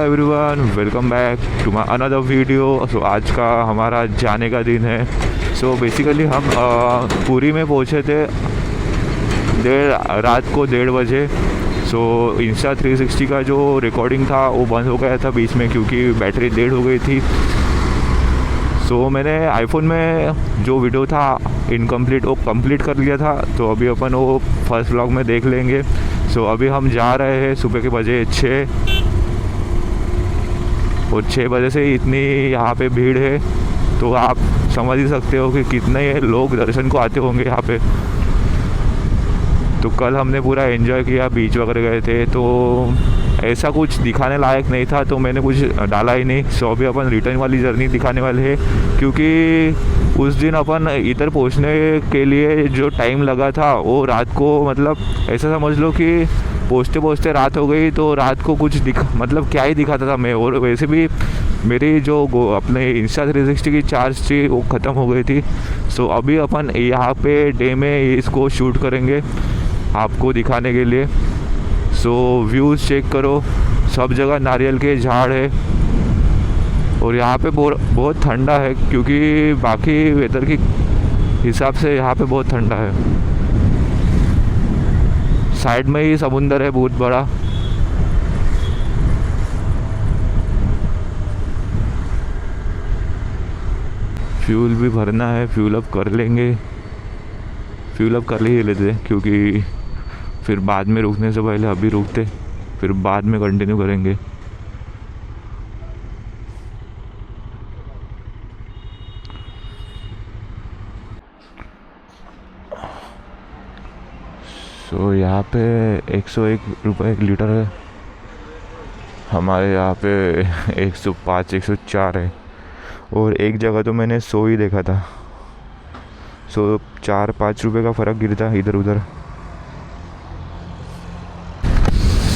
Everyone, welcome back to my another video. So आज का हमारा जाने का दिन है। सो बेसिकली हम पुरी में पहुंचे थे रात को 1:30 बजे। सो इंस्टा 360 का जो रिकॉर्डिंग था वो बंद हो गया था बीच में क्योंकि बैटरी डेड हो गई थी। सो मैंने आईफोन में जो वीडियो था इनकम्प्लीट वो कंप्लीट कर लिया था, तो अभी अपन वो फर्स्ट व्लॉग में देख लेंगे। सो अभी हम जा रहे हैं, सुबह के बजे 6 और 6 बजे से इतनी यहाँ पे भीड़ है तो आप समझ ही सकते हो कि कितने लोग दर्शन को आते होंगे यहाँ पे। तो कल हमने पूरा एंजॉय किया, बीच वगैरह गए थे, तो ऐसा कुछ दिखाने लायक नहीं था तो मैंने कुछ डाला ही नहीं। सो अभी अपन रिटर्न वाली जर्नी दिखाने वाले हैं क्योंकि उस दिन अपन इधर पहुंचने के लिए जो टाइम लगा था वो रात को, मतलब ऐसा समझ लो कि पहुंचते पहुंचते रात हो गई। तो रात को कुछ मतलब क्या ही दिखाता था मैं। और वैसे भी मेरी जो अपने इंस्टा 360 की चार्ज थी वो ख़त्म हो गई थी। सो अभी अपन यहाँ पे डे में इसको शूट करेंगे आपको दिखाने के लिए। सो व्यूज़ चेक करो, सब जगह नारियल के झाड़ है और यहाँ पे बहुत ठंडा है क्योंकि बाकी वेदर की हिसाब से यहाँ पे बहुत ठंडा है। साइड में ही समुंदर है बहुत बड़ा। फ्यूल भी भरना है, फ्यूल अप कर लेंगे, फ्यूल अप कर ही लेते क्योंकि फिर बाद में रुकने से पहले अभी रुकते, फिर बाद में कंटिन्यू करेंगे। सो यहाँ पे 101 रुपये 1 लीटर है, हमारे यहाँ पे 105 104 है। और एक जगह तो मैंने 100 ही देखा था। सो 4-5 रुपये का फ़र्क गिरता इधर उधर।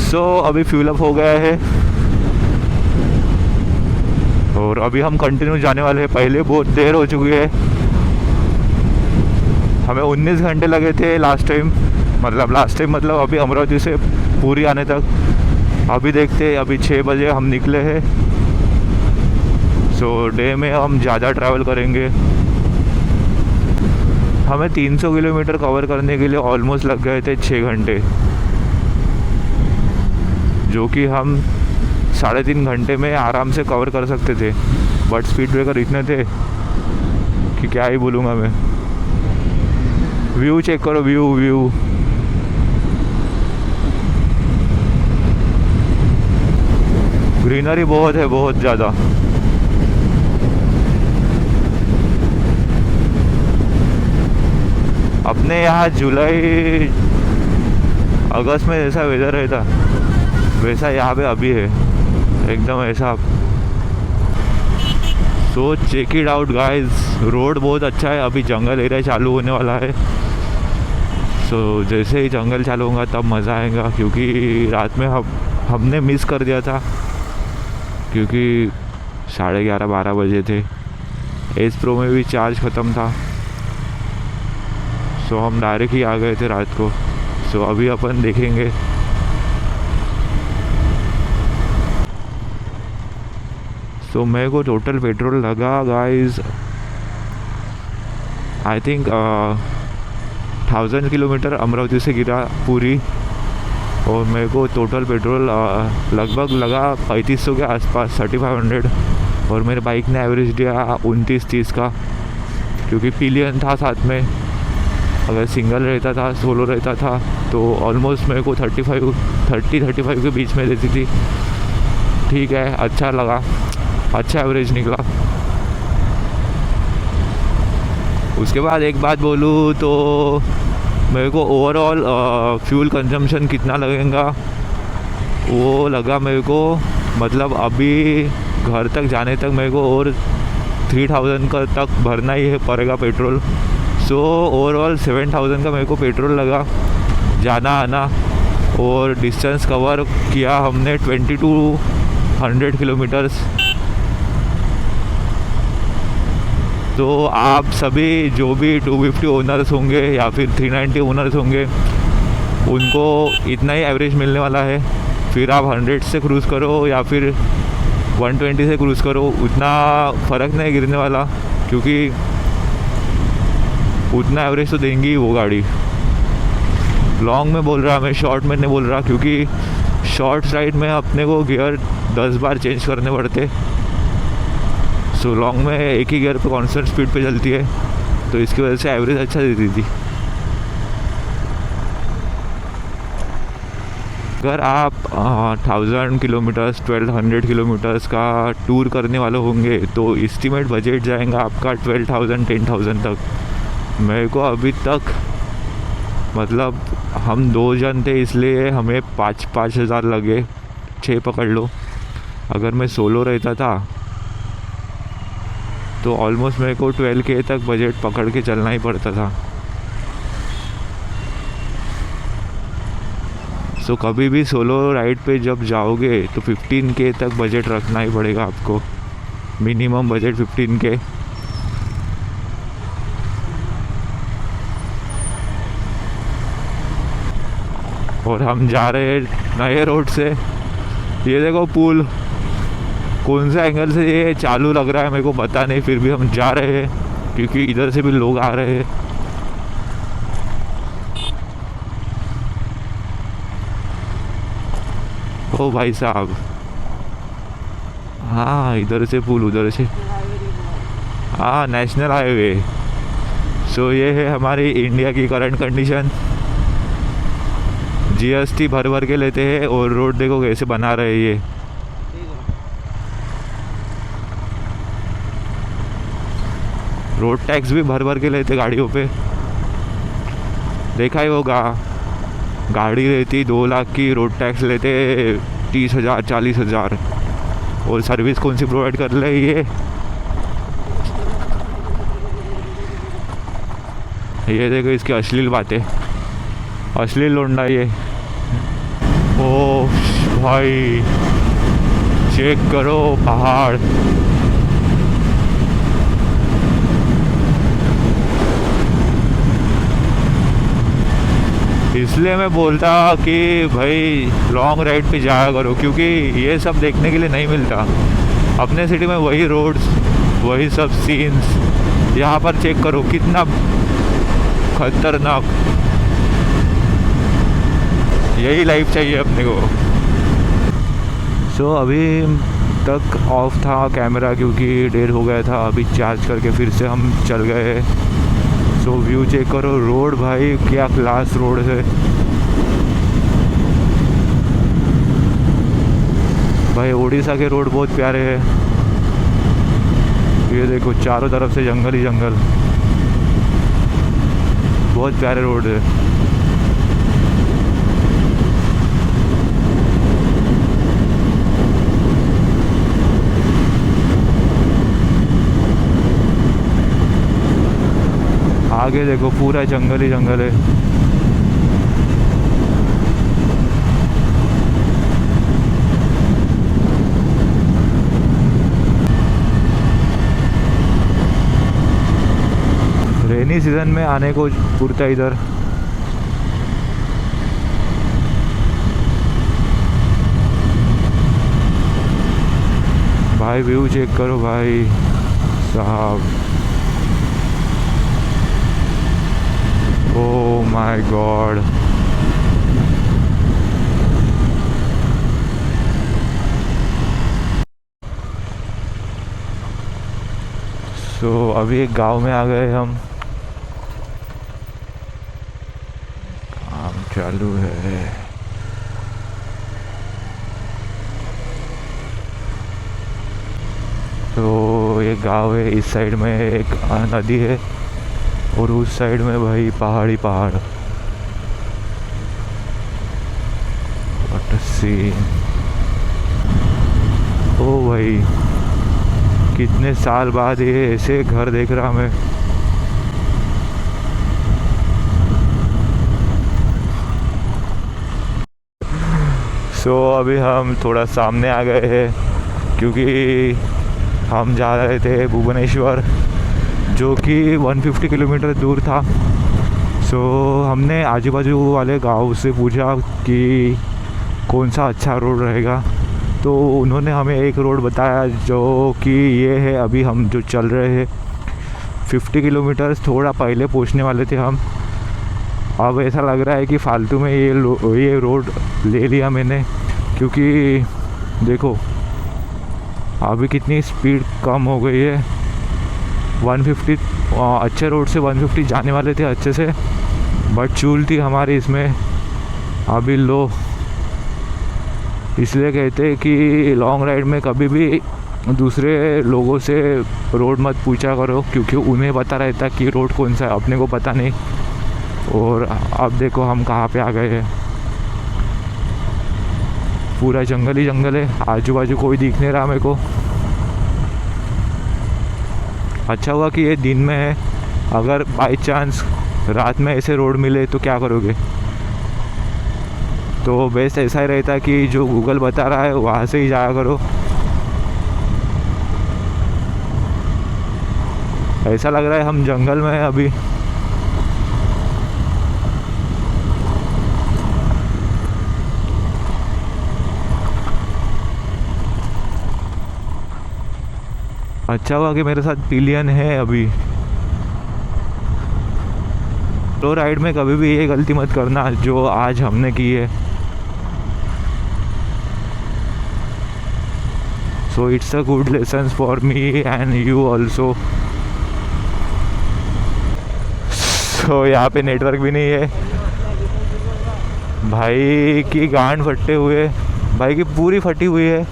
सो अभी फ्यूल अप हो गया है और अभी हम कंटिन्यू जाने वाले हैं। पहले बहुत देर हो चुकी है, हमें 19 घंटे लगे थे लास्ट टाइम मतलब अभी अमरावती से पुरी आने तक। अभी देखते, अभी 6 बजे हम निकले हैं। सो डे में हम ज़्यादा ट्रैवल करेंगे। हमें 300 किलोमीटर कवर करने के लिए ऑलमोस्ट लग गए थे 6 घंटे, जो कि हम 3.5 घंटे में आराम से कवर कर सकते थे। बट स्पीड ब्रेकर इतने थे कि क्या ही बोलूँगा मैं। व्यू चेक करो, व्यू ग्रीनरी बहुत है, बहुत ज़्यादा। अपने यहाँ जुलाई अगस्त में जैसा वेदर रहता वैसा यहाँ पे अभी है, एकदम ऐसा। So check it out guys, road बहुत अच्छा है। अभी जंगल एरिया चालू होने वाला है। सो जैसे ही जंगल चालू होगा तब मज़ा आएगा क्योंकि रात में हमने मिस कर दिया था क्योंकि 11:30-12 बजे थे। एस प्रो में भी चार्ज ख़त्म था। सो हम डायरेक्ट ही आ गए थे रात को। सो अभी अपन देखेंगे। सो मेरे को टोटल पेट्रोल लगा guys I think 1000 kilometre Amravati से गिरा पूरी, और मेरे को टोटल पेट्रोल लगभग लगा 3500 के आसपास, 3500। और मेरे बाइक ने एवरेज दिया 29-30 का क्योंकि पिलियन था साथ में। अगर सिंगल रहता था, सोलो रहता था तो ऑलमोस्ट मेरे को 30-35 के बीच में देती थी। ठीक है, अच्छा लगा, अच्छा एवरेज निकला। उसके बाद एक बात बोलूँ तो मेरे को ओवरऑल फ्यूल कंजम्पशन कितना लगेगा वो लगा मेरे को, मतलब अभी घर तक जाने तक मेरे को और 3000 का तक भरना ही पड़ेगा पेट्रोल। सो ओवरऑल 7000 का मेरे को पेट्रोल लगा जाना आना। और डिस्टेंस कवर किया हमने 2200 किलोमीटर्स। तो आप सभी जो भी 250 ओनर्स होंगे या फिर 390 ओनर्स होंगे उनको इतना ही एवरेज मिलने वाला है। फिर आप 100 से क्रूज़ करो या फिर 120 से क्रूज़ करो, उतना फ़र्क नहीं गिरने वाला, क्योंकि उतना एवरेज तो देंगी ही वो गाड़ी। लॉन्ग में बोल रहा मैं, शॉर्ट में नहीं बोल रहा, क्योंकि शॉर्ट राइड में अपने को गियर 10 बार चेंज करने पड़ते। सो लॉन्ग में एक ही गियर पे कॉन्स्टेंट स्पीड पे चलती है, तो इसकी वजह से एवरेज अच्छा देती थी। अगर आप 1000 किलोमीटर्स 1200 किलोमीटर्स का टूर करने वाले होंगे तो इस्टीमेट बजट जाएगा आपका 12,000 10,000 तक। मेरे को अभी तक, मतलब हम 2 जन थे इसलिए हमें 5-5 हज़ार लगे, 6 पकड़ लो। अगर मैं सोलो रहता था तो ऑलमोस्ट मेरे को 12K तक बजट पकड़ के चलना ही पड़ता था। सो कभी भी सोलो राइड पे जब जाओगे तो 15K तक बजट रखना ही पड़ेगा आपको, मिनिमम बजट 15K। और हम जा रहे हैं नए रोड से। ये देखो पुल, कौन से एंगल से ये चालू लग रहा है मेरे को पता नहीं, फिर भी हम जा रहे हैं क्योंकि इधर से भी लोग आ रहे हैं। ओ भाई साहब, हाँ इधर से पुल, उधर से, हाँ नेशनल हाईवे। सो ये है हमारी इंडिया की करंट कंडीशन। जीएसटी भर भर के लेते हैं और रोड देखो कैसे बना रहे हैं ये। रोड टैक्स भी भर भर के लेते गाड़ियों पे, देखा ही होगा। गाड़ी रहती 2 लाख की, रोड टैक्स लेते 30,000 40,000। और सर्विस कौन सी प्रोवाइड कर रहे ये देखो इसकी अश्लील बातें, अश्लील लौंडा ये। ओ भाई चेक करो पहाड़, इसलिए मैं बोलता कि भाई लॉन्ग राइड पे जाया करो, क्योंकि ये सब देखने के लिए नहीं मिलता अपने सिटी में। वही रोड्स, वही सब सीन्स, यहाँ पर चेक करो कितना खतरनाक। यही लाइफ चाहिए अपने को। सो अभी तक ऑफ था कैमरा क्योंकि देर हो गया था, अभी चार्ज करके फिर से हम चल गए। सो व्यू चेक करो, रोड भाई क्या क्लास रोड है भाई। उड़ीसा के रोड बहुत प्यारे हैं। ये देखो चारों तरफ से जंगल ही जंगल, बहुत प्यारे रोड है। आगे देखो पूरा जंगल ही जंगल है। रेनी सीजन में आने को पुरता इधर। भाई व्यू चेक करो भाई साहब, Oh my God. So अभी एक गांव में आ गए हम, काम चालू है। तो ये गांव है, इस साइड में एक नदी है और उस साइड में भाई पहाड़ी पहाड़। What a scene. ओ भाई कितने साल बाद ये ऐसे घर देख रहा मैं। सो अभी हम थोड़ा सामने आ गए हैं क्योंकि हम जा रहे थे भुवनेश्वर, जो कि 150 किलोमीटर दूर था। सो हमने आजू बाजू वाले गांव से पूछा कि कौन सा अच्छा रोड रहेगा, तो उन्होंने हमें एक रोड बताया जो कि ये है। अभी हम जो चल रहे हैं 50 किलोमीटर, थोड़ा पहले पहुंचने वाले थे हम। अब ऐसा लग रहा है कि फालतू में ये रोड ले लिया मैंने, क्योंकि देखो अभी कितनी स्पीड कम हो गई है। 150 अच्छे रोड से 150 जाने वाले थे अच्छे से, बट चूल थी हमारी इसमें अभी लो। इसलिए कहते हैं कि लॉन्ग राइड में कभी भी दूसरे लोगों से रोड मत पूछा करो, क्योंकि उन्हें पता रहता कि रोड कौन सा है, अपने को पता नहीं। और अब देखो हम कहाँ पे आ गए हैं। पूरा जंगल ही जंगल है, आजू बाजू कोई दिख नहीं रहा मेरे को। अच्छा हुआ कि ये दिन में है, अगर बाई चांस रात में ऐसे रोड मिले तो क्या करोगे। तो बेस्ट ऐसा ही रहता कि जो गूगल बता रहा है वहाँ से ही जाया करो। ऐसा लग रहा है हम जंगल में हैं अभी। अच्छा हुआ कि मेरे साथ पिलियन है अभी। तो राइड में कभी भी ये गलती मत करना जो आज हमने की है। So it's a good lesson for me and you also. So यहाँ पे नेटवर्क भी नहीं है। भाई की गांड फटे हुए, भाई की पूरी फटी हुई है।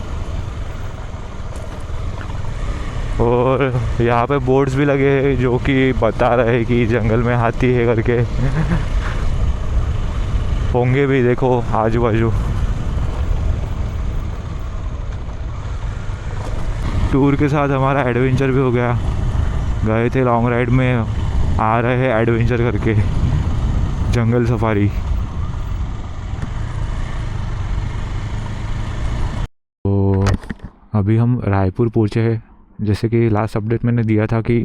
और यहाँ पे बोर्ड्स भी लगे हैं जो कि बता रहे हैं कि जंगल में हाथी है करके। होंगे भी, देखो आजू बाजू। टूर के साथ हमारा एडवेंचर भी हो गया। गए थे लॉन्ग राइड में, आ रहे हैं एडवेंचर करके, जंगल सफारी। तो अभी हम रायपुर पहुँचे हैं। जैसे कि लास्ट अपडेट मैंने दिया था कि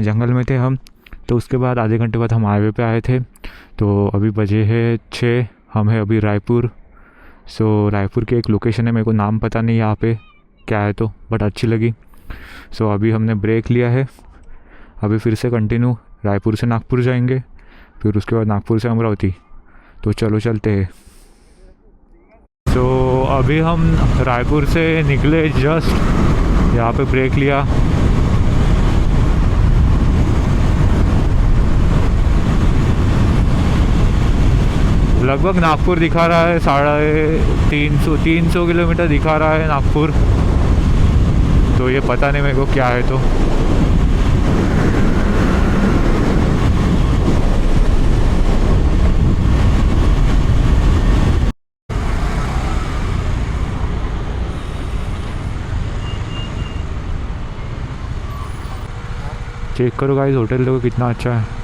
जंगल में थे हम, तो उसके बाद आधे घंटे बाद हम हाईवे पे आए थे। तो अभी बजे है 6, हम हैं अभी रायपुर। सो रायपुर की एक लोकेशन है, मेरे को नाम पता नहीं यहाँ पे क्या है तो, बट अच्छी लगी। सो अभी हमने ब्रेक लिया है। अभी फिर से कंटिन्यू रायपुर से नागपुर जाएंगे, फिर उसके बाद नागपुर से अमरावती। तो चलो चलते हैं। तो अभी हम रायपुर से निकले, जस्ट यहाँ पे ब्रेक लिया। लगभग नागपुर दिखा रहा है, 350 किलोमीटर दिखा रहा है नागपुर। तो ये पता नहीं मेरे को क्या है तो। चेक करो गाइस, होटल देखो कितना अच्छा है।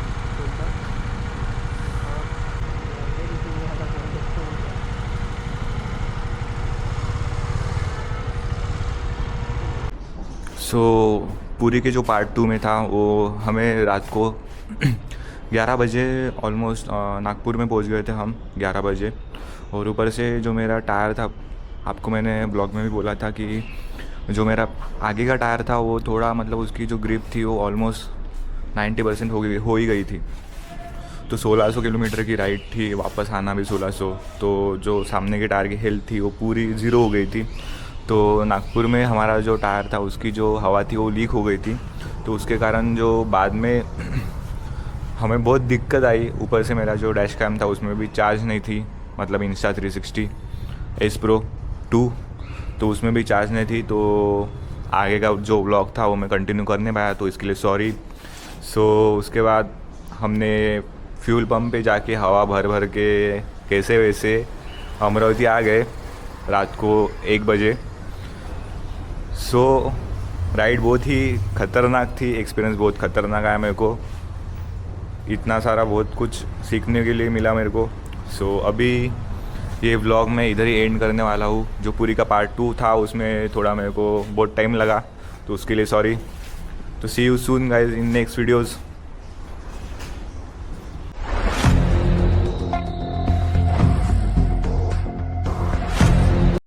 पूरी के जो पार्ट 2 में था वो हमें रात को 11 बजे ऑलमोस्ट नागपुर में पहुंच गए थे हम 11 बजे। और ऊपर से जो मेरा टायर था, आपको मैंने ब्लॉग में भी बोला था कि जो मेरा आगे का टायर था वो थोड़ा मतलब उसकी जो ग्रिप थी वो ऑलमोस्ट 90% हो ही गई थी। तो 1600 किलोमीटर की राइड थी, वापस आना भी 1600। तो जो सामने के टायर की हेल्थ थी वो पूरी ज़ीरो हो गई थी। तो नागपुर में हमारा जो टायर था उसकी जो हवा थी वो लीक हो गई थी। तो उसके कारण जो बाद में हमें बहुत दिक्कत आई। ऊपर से मेरा जो डैश कैम था उसमें भी चार्ज नहीं थी, मतलब Insta360 S Pro 2, तो उसमें भी चार्ज नहीं थी। तो आगे का जो व्लॉग था वो मैं कंटिन्यू कर नहीं पाया, तो इसके लिए सॉरी। उसके बाद हमने फ्यूल पंप पे जाके हवा भर के कैसे वैसे अमरावती आ गए रात को 1 बजे। राइड बहुत ही ख़तरनाक थी, एक्सपीरियंस बहुत ख़तरनाक आया मेरे को। इतना सारा बहुत कुछ सीखने के लिए मिला मेरे को। अभी ये व्लॉग मैं इधर ही एंड करने वाला हूँ। जो पूरी का पार्ट 2 था उसमें थोड़ा मेरे को बहुत टाइम लगा, तो उसके लिए सॉरी। तो see you soon guys in next videos.